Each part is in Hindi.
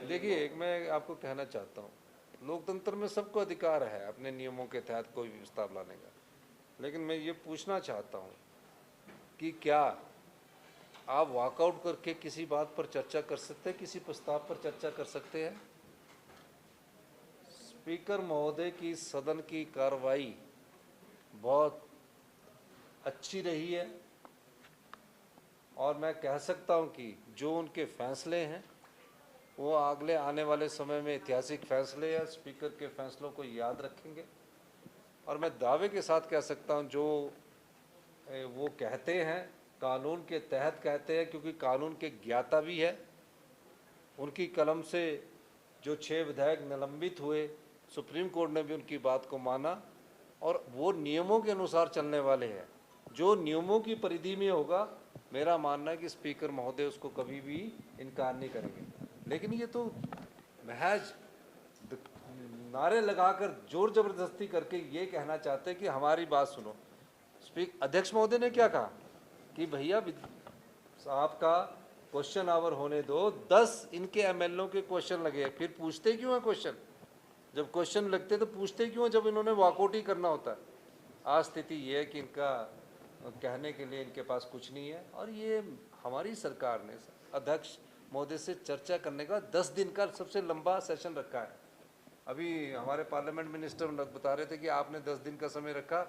देखिए, एक मैं आपको कहना चाहता हूँ, लोकतंत्र में सबको अधिकार है अपने नियमों के तहत कोई भी प्रस्ताव लाने का। लेकिन मैं ये पूछना चाहता हूँ कि क्या आप वॉकआउट करके किसी बात पर चर्चा कर सकते हैं, किसी प्रस्ताव पर चर्चा कर सकते हैं? स्पीकर महोदय की सदन की कार्रवाई बहुत अच्छी रही है और मैं कह सकता हूँ कि जो उनके फैसले हैं वो अगले आने वाले समय में ऐतिहासिक फैसले या स्पीकर के फैसलों को याद रखेंगे। और मैं दावे के साथ कह सकता हूँ जो वो कहते हैं कानून के तहत कहते हैं, क्योंकि कानून के ज्ञाता भी है। उनकी कलम से जो 6 विधायक निलंबित हुए, सुप्रीम कोर्ट ने भी उनकी बात को माना और वो नियमों के अनुसार चलने वाले हैं। जो नियमों की परिधि में होगा, मेरा मानना है कि स्पीकर महोदय उसको कभी भी इनकार नहीं करेंगे। लेकिन ये तो महज नारे लगाकर जोर जबरदस्ती करके ये कहना चाहते हैं कि हमारी बात सुनो। अध्यक्ष महोदय ने क्या कहा कि भैया आपका क्वेश्चन आवर होने दो, 10 इनके एमएलओ के क्वेश्चन लगे, फिर पूछते क्यों हैं क्वेश्चन? जब क्वेश्चन लगते तो पूछते क्यों, जब इन्होंने वॉकआउट ही करना होता है। आज स्थिति ये है कि इनका कहने के लिए इनके पास कुछ नहीं है। और ये हमारी सरकार ने अध्यक्ष महोदय से चर्चा करने का 10 दिन का सबसे लंबा सेशन रखा है। अभी हमारे पार्लियामेंट मिनिस्टर बता रहे थे कि आपने 10 दिन का समय रखा,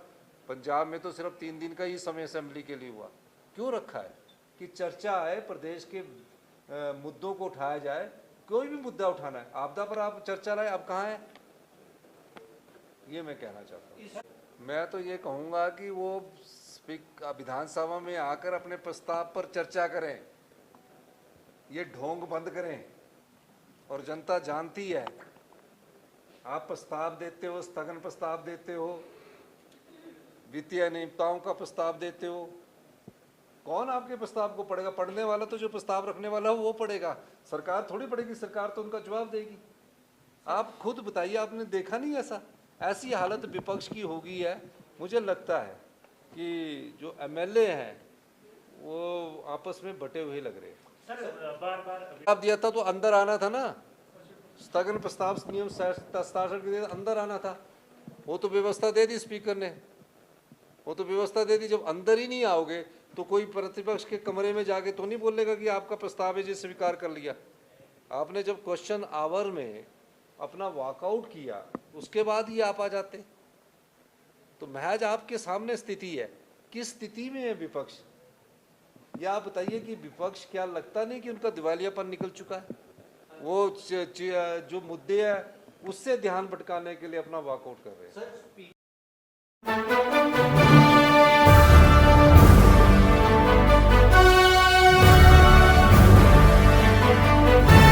पंजाब में तो सिर्फ 3 दिन का ही समय असेंबली के लिए हुआ। क्यों रखा है? कि चर्चा आए, प्रदेश के मुद्दों को उठाया जाए। कोई भी मुद्दा उठाना है, आपदा पर आप चर्चा लाए, आप कहाँ हैं? ये मैं कहना चाहता हूँ। मैं तो ये कहूँगा कि वो विधानसभा में आकर अपने प्रस्ताव पर चर्चा करें, ये ढोंग बंद करें। और जनता जानती है, आप प्रस्ताव देते हो, स्थगन प्रस्ताव देते हो, वित्तीय अनियमितताओं का प्रस्ताव देते हो, कौन आपके प्रस्ताव को पढ़ेगा? पढ़ने वाला तो जो प्रस्ताव रखने वाला हो वो पढ़ेगा, सरकार थोड़ी पढ़ेगी। सरकार तो उनका जवाब देगी। आप खुद बताइए, आपने देखा नहीं ऐसा? ऐसी हालत विपक्ष की हो गई है। मुझे लगता है कि जो एमएलए हैं वो आपस में बटे हुए लग रहे हैं। सर बार आप दिया था तो अंदर आना था ना, स्थगन प्रस्ताव नियम 67 के अंदर आना था। वो तो व्यवस्था दे दी स्पीकर ने, वो तो व्यवस्था दे दी। जब अंदर ही नहीं आओगे तो कोई प्रतिपक्ष के कमरे में जाके तो नहीं बोलेगा कि आपका प्रस्ताव है जी स्वीकार कर लिया। आपने जब क्वेश्चन आवर में अपना वॉकआउट किया उसके बाद ही आप आ जाते। तो महज आपके सामने स्थिति है, किस स्थिति में है विपक्ष? या आप बताइए कि विपक्ष क्या लगता नहीं कि उनका दिवालियापन निकल चुका है? वो जो मुद्दे हैं उससे ध्यान भटकाने के लिए अपना वॉकआउट कर रहे हैं।